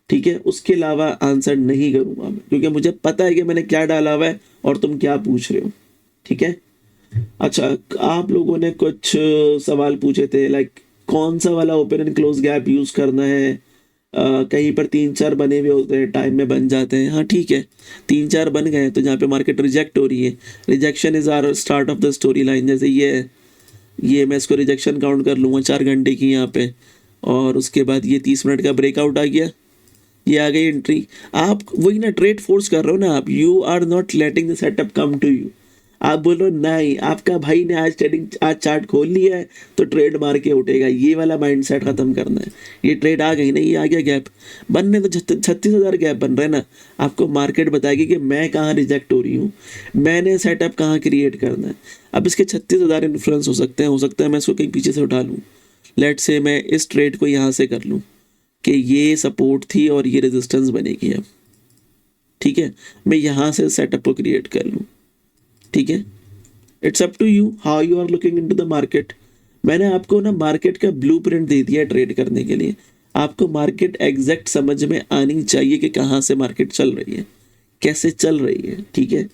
ठीक है, उसके अलावा आंसर नहीं करूंगा मैं, क्योंकि मुझे पता है कि मैंने क्या डाला हुआ है और तुम क्या पूछ रहे हो। ठीक है। अच्छा, आप लोगों ने कुछ सवाल पूछे थे, लाइक कौन सा वाला open and close gap use करना है। कहीं पर 3-4 बने हुए होते हैं, टाइम में बन जाते हैं। हाँ ठीक है, 3-4 बन गए तो जहाँ पे मार्केट रिजेक्ट हो रही है, rejection is our start of the story line. जैसे ये मैं इसको रिजेक्शन काउंट कर लूँगा 4 घंटे की यहाँ पे, और उसके बाद ये 30 मिनट का ब्रेकआउट आ गया, ये आ गई एंट्री। आप वही ना ट्रेड फोर्स कर रहे हो ना आप, you are not letting the setup come to you. आप बोलो नहीं, आपका भाई ने आज चार्ट खोल लिया है तो ट्रेड मार के उठेगा, ये वाला माइंडसेट खत्म करना है। ये ट्रेड आ गई ना, ये आ गया गैप बनने, तो 36,000 गैप बन रहे हैं ना। आपको मार्केट बताएगी कि मैं कहाँ रिजेक्ट हो रही हूँ, मैंने सेटअप कहाँ क्रिएट करना है। अब इसके 36,000 इन्फ्लुएंस हो सकते हैं, मैं इसको कहीं पीछे से उठा लूँ। लेट से मैं इस ट्रेड को यहाँ से कर लूँ कि ये सपोर्ट थी और ये रेजिस्टेंस बनेगी अब। ठीक है, मैं यहाँ से सेटअप को क्रिएट कर लूँ। ठीक है, it's up to you how you are looking into the market. मैंने आपको ना मार्केट का ब्लूप्रिंट दे दिया ट्रेड करने के लिए। आपको मार्केट एग्जैक्ट समझ में आनी चाहिए कि कहाँ से मार्केट चल रही है, कैसे चल रही है। ठीक है।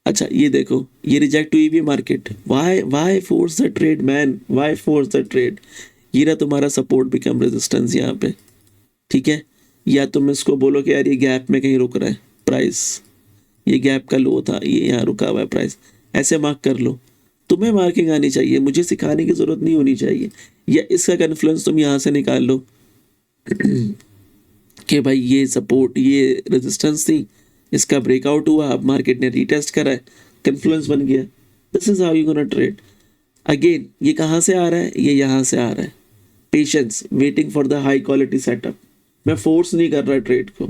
अच्छा, ये देखो, ये रिजेक्ट हुई भी market. Why force the trade man, why force the trade. ये रहा तुम्हारा सपोर्ट बिकम रेजिस्टेंस यहाँ पे। ठीक है, या तुम इसको बोलो कि यार ये गैप में कहीं रुक रहा है प्राइस, ये गैप का लो था, ये यहाँ रुका हुआ है प्राइस, ऐसे मार्क कर लो। तुम्हें मार्किंग आनी चाहिए, मुझे सिखाने की जरूरत नहीं होनी चाहिए। या इसका कन्फ्लुएंस तुम यहाँ से निकाल लो कि भाई ये सपोर्ट, ये रेजिस्टेंस थी, इसका ब्रेकआउट हुआ, अब मार्केट ने रीटेस्ट करा है, कन्फ्लुएंस बन गया। This is how you gonna trade. Again, ये कहाँ से आ रहा है, ये यहाँ से आ रहा है। Patience, waiting for the high quality setup. मैं फोर्स नहीं कर रहा ट्रेड को।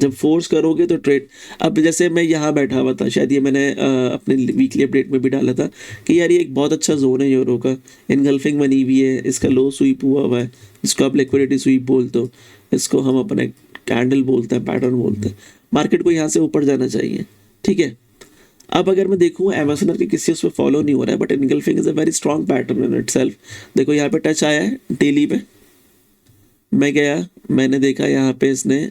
जब फोर्स करोगे तो ट्रेड, अब जैसे मैं यहाँ बैठा हुआ था, शायद ये मैंने अपने वीकली अपडेट में भी डाला था कि यार ये एक बहुत अच्छा जोन है यूरो का, इनगल्फिंग बनी हुई है, इसका लो स्वीप हुआ है, इसको आप लिक्विडिटी स्वीप बोलते हो, इसको हम अपने कैंडल बोलते हैं, पैटर्न बोलते हैं। मार्केट को यहाँ से ऊपर जाना चाहिए। ठीक है। अब अगर मैं देखूँ एमएसएनआर के किसी उसमें फॉलो नहीं हो रहा है, but engulfing is a very strong pattern in itself. देखो यहाँ पे टच आया है डेली पे, मैं गया, मैंने देखा यहाँ पे इसने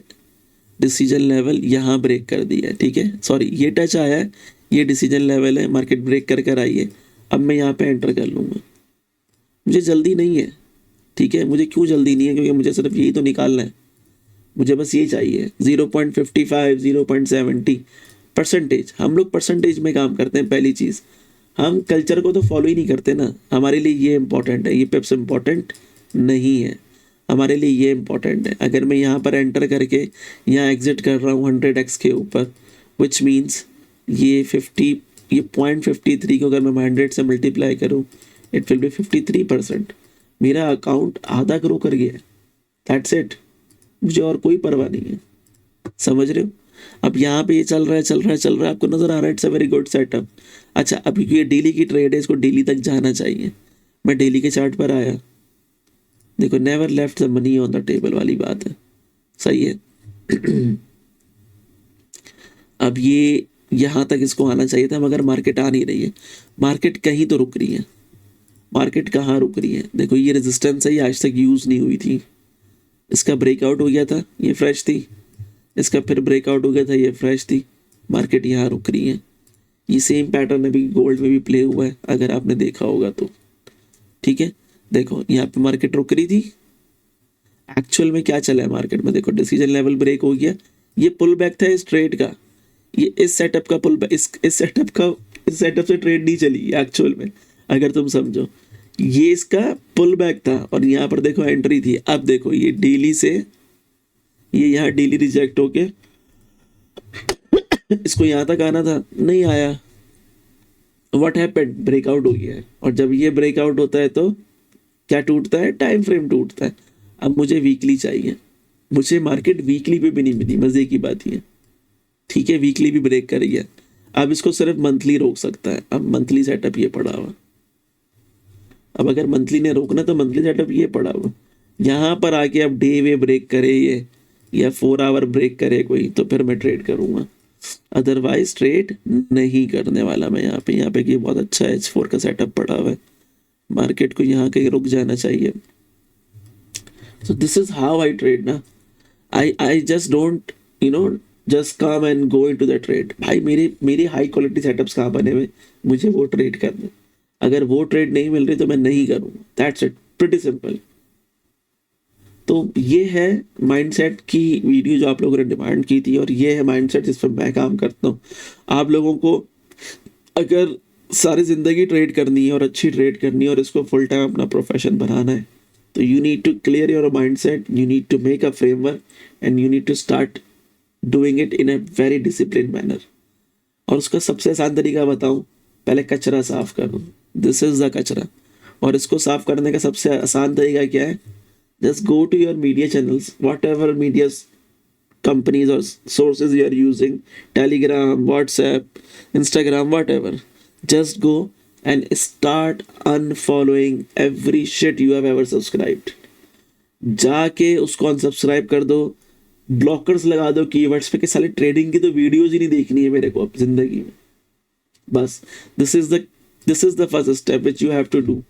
डिसीजन लेवल यहाँ ब्रेक कर दिया है। ठीक है, सॉरी, ये टच आया है, ये डिसीजन लेवल है, मार्केट ब्रेक कर कर आई है। अब मैं यहाँ पे एंटर कर लूँगा, मुझे जल्दी नहीं है। ठीक है, मुझे क्यों जल्दी नहीं है, क्योंकि मुझे सिर्फ यही तो निकालना है, मुझे बस ये चाहिए 0.55 0.70%। हम लोग परसेंटेज में काम करते हैं। पहली चीज़, हम कल्चर को तो फॉलो ही नहीं करते ना। हमारे लिए ये इंपॉर्टेंट है, ये पिप्स इंपॉर्टेंट नहीं है, हमारे लिए ये इंपॉर्टेंट है। अगर मैं यहाँ पर एंटर करके यहाँ एग्जिट कर रहा हूँ 100x के ऊपर, विच मीन्स ये 0.53 को अगर मैं 100 से मल्टीप्लाई करूँ, इट विल बी 53%। मेरा अकाउंट आधा ग्रो कर गया है, दैट्स इट। मुझे और कोई परवाह नहीं है, समझ रहे हो। अब यहाँ पे ये चल रहा है, आपको नजर आ रहा है, it's a very good setup. अच्छा, अब ये डेली की ट्रेड है, इसको डेली तक जाना चाहिए। मैं डेली के चार्ट पर आया, देखो, never left the money on the table वाली बात है, सही है। अब ये यहाँ तक इसको आना चाहिए था, मगर मार्केट आ नहीं रही है। मार्केट कहीं तो रुक रही है, मार्केट कहाँ रुक रही है। देखो, ये रेजिस्टेंस है, ये आज तक यूज नहीं हुई थी, इसका ब्रेकआउट हो गया था, ये फ्रेश थी, इसका फिर ब्रेकआउट हो गया था, ये फ्रेश थी, मार्केट यहाँ रुक रही है। ये सेम पैटर्न अभी गोल्ड में भी प्ले हुआ है, अगर आपने देखा होगा तो। ठीक है, देखो यहाँ पे मार्केट रुक रही थी, एक्चुअल में क्या चला है मार्केट में, देखो डिसीजन लेवल ब्रेक हो गया, ये पुल बैक था इस ट्रेड का, ये इस सेटअप का पुल बैक, इस सेटअप से ट्रेड नहीं चली एक्चुअल में, अगर तुम समझो। ये इसका पुल बैक था और यहाँ पर देखो एंट्री थी। अब देखो ये डेली से, ये यहाँ डेली रिजेक्ट होके इसको यहाँ तक आना था, नहीं आया। व्हाट हैपेंड, ब्रेकआउट हो गया है। और जब ये ब्रेकआउट होता है तो क्या टूटता है, टाइम फ्रेम टूटता है। अब मुझे वीकली चाहिए, मुझे मार्केट वीकली पे भी नहीं मिली, मजे की बात ये। ठीक है, वीकली भी ब्रेक कर गया, अब इसको सिर्फ मंथली रोक सकता है। अब मंथली सेटअप ये पड़ा हुआ, अब अगर मंथली ने रोकना तो मंथली सेटअप ये पड़ा हुआ। यहाँ पर आके अब डे वे ब्रेक करे ये या 4 आवर ब्रेक करे कोई, तो फिर मैं ट्रेड करूँगा, अदरवाइज ट्रेड नहीं करने वाला मैं यहाँ पे कि बहुत अच्छा H4 का सेटअप पड़ा हुआ है, मार्केट को यहाँ कहीं रुक जाना चाहिए. So this is how I trade ना. I just don't just come and go into the trade. भाई मेरे हाई क्वालिटी सेटअप्स कहाँ बने हुए, मुझे वो ट्रेड करने, अगर वो ट्रेड नहीं मिल रही तो मैं नहीं करूँगा. That's it, pretty simple. तो ये है माइंडसेट की वीडियो जो आप लोगों ने डिमांड की थी, और ये है माइंडसेट जिस पर मैं काम करता हूँ. आप लोगों को अगर सारी ज़िंदगी ट्रेड करनी है और अच्छी ट्रेड करनी है और इसको फुल टाइम अपना प्रोफेशन बनाना है, तो you need to clear your mindset, you need to make a framework and you need to start doing it in a very discipline manner. और उसका सबसे आसान तरीका बताऊं, पहले कचरा साफ करो. दिस इज द कचरा. और इसको साफ करने का सबसे आसान तरीका क्या है, just go to your media channels, whatever media companies or sources you are using, Telegram, WhatsApp, Instagram, whatever, just go and start unfollowing every shit you have ever subscribed. जाके उसको अनसब्सक्राइब कर दो, blockers लगा दो keywords पे कि साले trading की तो वीडियोज ही नहीं देखनी है मेरे को अब जिंदगी में. बस this is the first step which you have to do.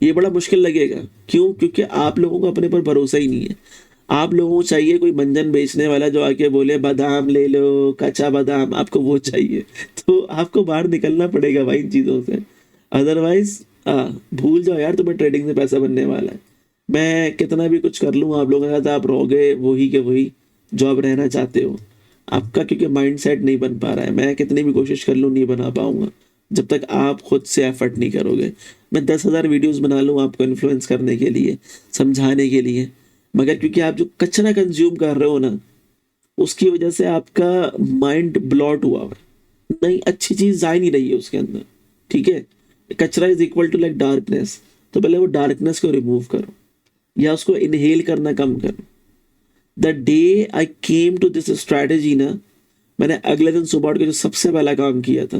ये बड़ा मुश्किल लगेगा, क्यों? क्योंकि आप लोगों को अपने पर भरोसा ही नहीं है. आप लोगों को चाहिए कोई मंजन बेचने वाला जो आके बोले बादाम ले लो, कच्चा बादाम, आपको वो चाहिए. तो आपको बाहर निकलना पड़ेगा भाई इन चीज़ों से, अदरवाइज भूल जाओ यार तुम्हें ट्रेडिंग से पैसा बनने वाला है. मैं कितना भी कुछ कर लूँ आप लोगों के साथ, आप रहोगे वही के वही जॉब रहना चाहते हो. आपका क्योंकि माइंडसेट नहीं बन पा रहा है. मैं कितनी भी कोशिश कर लूँ नहीं बना पाऊंगा जब तक आप खुद से एफर्ट नहीं करोगे. मैं 10,000 वीडियोस बना लूँ आपको इन्फ्लुएंस करने के लिए, समझाने के लिए, मगर क्योंकि आप जो कचरा कंज्यूम कर रहे हो ना, उसकी वजह से आपका माइंड ब्लॉट हुआ है. नहीं, अच्छी चीज जा ही नहीं रही है उसके अंदर. ठीक है, कचरा is equal to like darkness. तो पहले वो डार्कनेस को रिमूव करो या उसको इनहेल करना कम करो. The day I came to this strategy ना, मैंने अगले दिन सुबह उठ के जो सबसे पहला काम किया था,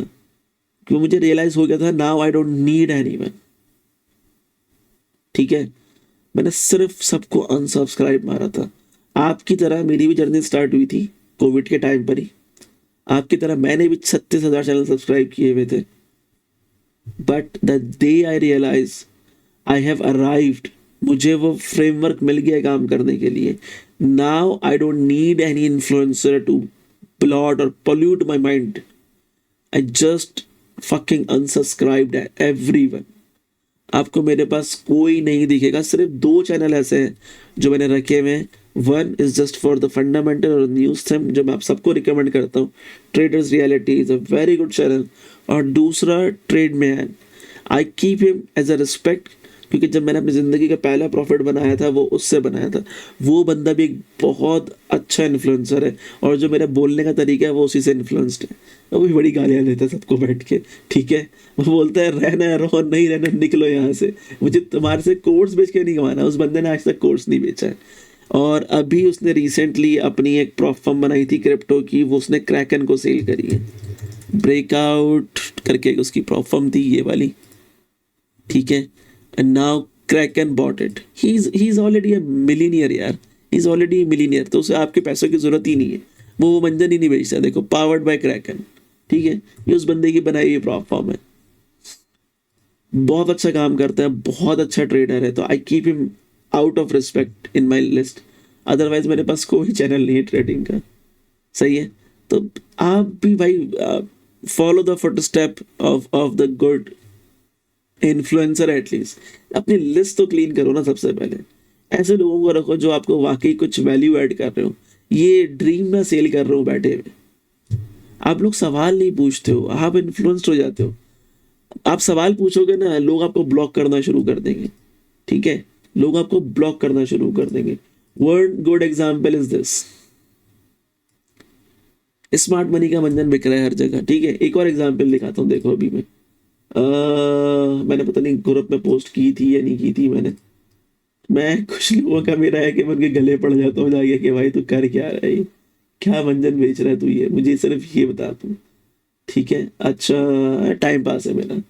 क्योंकि मुझे रियलाइज हो गया था now I don't need anyone. ठीक है, मैंने सिर्फ सबको अनसब्सक्राइब मारा था. आपकी तरह मेरी भी जर्नी स्टार्ट हुई थी कोविड के टाइम पर ही. आपकी तरह मैंने भी 36,000 चैनल सब्सक्राइब किए हुए थे. But the day I realise I have arrived, मुझे वो फ्रेमवर्क मिल गया काम करने के लिए. Now I don't need any influencer to bloat और pollute my mind. I just fucking unsubscribed everyone. आपको मेरे पास कोई नहीं दिखेगा, सिर्फ 2 चैनल ऐसे हैं जो मैंने रखे हुए हैं. One is just for the fundamental और न्यूज थम, जो मैं आप सबको रिकमेंड करता हूँ. Traders reality is a very good channel. और दूसरा trade man, I keep him as a respect, क्योंकि जब मैंने अपनी ज़िंदगी का पहला प्रॉफिट बनाया था वो उससे बनाया था. वो बंदा भी एक बहुत अच्छा इन्फ्लुएंसर है, और जो मेरा बोलने का तरीका है वो उसी से इन्फ्लुएंस्ड है. वो भी बड़ी गालियाँ देता है सबको बैठ के. ठीक है, वो बोलता है रहना है रहो, नहीं रहना निकलो यहाँ से, मुझे तुम्हारे से कोर्स बेच के नहीं कमाना. उस बंदे ने आज तक कोर्स नहीं बेचा है. और अभी उसने रिसेंटली अपनी एक प्रॉप फर्म बनाई थी क्रिप्टो की, वो उसने क्रैकन को सेल करी है. ब्रेकआउट करके उसकी प्रॉप फर्म थी ये वाली. ठीक है, and now Kraken bought it. He's already a millionaire यार. He's already a millionaire. तो उसे आपके पैसों की जरूरत ही नहीं है. वो मंजन ही नहीं बेचता. देखो, पावर्ड बाय Kraken. ठीक है, ये उस बंदे की बनाई हुई प्रॉप फॉर्म है. बहुत अच्छा काम करता है, बहुत अच्छा ट्रेडर है. तो आई keep him out of respect in my list. Otherwise मेरे पास कोई चैनल नहीं है ट्रेडिंग का. सही है, तो आप भी भाई follow the foot step of the good influencer. At least अपनी लिस्ट तो क्लीन करो ना सबसे पहले. ऐसे लोगों को रखो जो आपको वाकई कुछ वैल्यू ऐड कर रहे हो. ये ड्रीम ना सेल कर रहे हो बैठे हुए. आप लोग सवाल नहीं पूछते हो, आप इन्फ्लुएंस्ड हो जाते हो. आप सवाल पूछोगे ना, लोग आपको ब्लॉक करना शुरू कर देंगे. ठीक है, लोग आपको ब्लॉक करना शुरू कर देंगे. One good example is this, smart money का मंजन बिक रहा है हर जगह. ठीक है, एक और एग्जाम्पल दिखाता हूँ. देखो अभी मैंने पता नहीं ग्रुप में पोस्ट की थी या नहीं की थी. मैं कुछ लोगों का मेरा है कि मैं उनके गले पड़ जाता हूँ जाके कि भाई तू कर क्या रहा है, क्या मंजन बेच रहा है तू, ये मुझे सिर्फ ये बता तू. ठीक है, अच्छा टाइम पास है मेरा.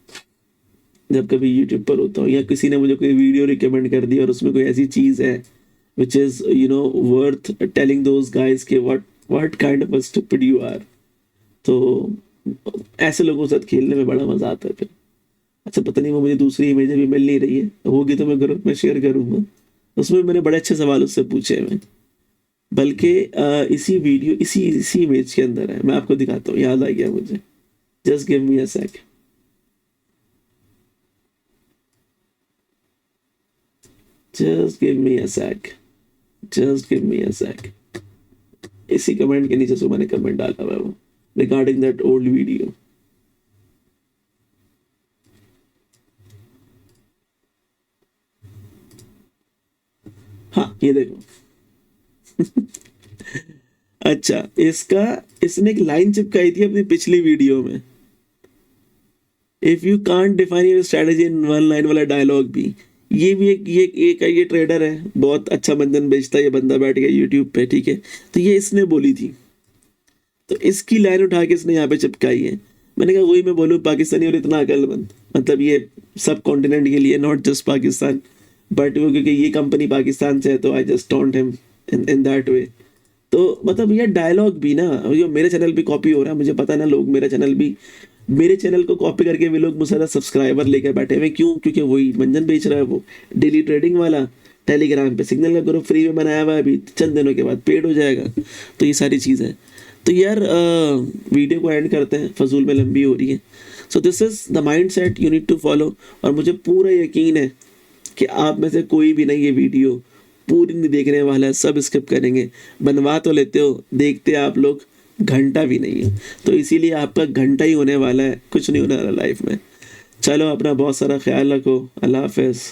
जब कभी यूट्यूब पर होता हूँ या किसी ने मुझे कोई वीडियो रिकमेंड कर दी और उसमें कोई ऐसी चीज़ है which is worth telling those guys कि what kind of a stupid you are. तो ऐसे लोगों के साथ खेलने में बड़ा मजा आता है फिर। अच्छा पता नहीं वो मुझे दूसरी इमेज भी मिल नहीं रही है, होगी तो मैं ग्रुप में शेयर करूंगा। उसमें मैंने बड़े अच्छे सवाल उससे पूछे हैं, बल्कि इसी वीडियो इसी इमेज के अंदर है, मैं आपको दिखाता हूँ, याद आ गया मुझे। जस्ट गिव मी अ सेक, जस्ट गिव मी अ सेक, जस्ट गिव मी अ सेक। इसी कमेंट के नीचे से मैंने कमेंट डाला हुआ है वो, रिगार्डिंग दैट ओल्ड वीडियो। हाँ ये देखो। अच्छा इसने एक लाइन चिपकाई थी अपनी पिछली वीडियो में, if you can't define your strategy in one line वाला डायलॉग भी। ये भी ये ट्रेडर है, बहुत अच्छा बंधन बेचता है ये बंदा, बैठ गया यूट्यूब पे, ठीक है। तो ये इसने बोली थी, तो इसकी लाइन उठा के इसने यहाँ पे चिपकाई है। मैंने कहा वही मैं बोलूँ, पाकिस्तानी और इतना अकलमंद, मतलब ये सब कॉन्टिनेंट के लिए, नॉट जस्ट पाकिस्तान, बट वो क्योंकि ये कंपनी पाकिस्तान से है तो I just taunt him in that way. तो मतलब ये डायलॉग भी ना, जो मेरे चैनल पे कॉपी हो रहा है, मुझे पता है ना, लोग मेरे चैनल को कॉपी करके भी लोग मुझसे सब्सक्राइबर लेकर बैठे हुए। क्यों? क्योंकि वही मंजन बेच रहा है, वो डेली ट्रेडिंग वाला। टेलीग्राम पे सिग्नल का ग्रुप फ्री में बनाया हुआ है, अभी चंद दिनों के बाद पेड हो जाएगा। तो ये सारी चीज़ें, तो यार वीडियो को एंड करते हैं, फजूल में लंबी हो रही है। So this is the mindset you need to follow. और मुझे पूरा यकीन है कि आप में से कोई भी नहीं ये वीडियो पूरी नहीं देखने वाला है, सब स्किप करेंगे। बनवा तो लेते हो, देखते आप लोग घंटा भी नहीं है, तो इसीलिए आपका घंटा ही होने वाला है, कुछ नहीं होने वाला लाइफ में। चलो अपना बहुत सारा ख्याल रखो, अल्लाह हाफिज़।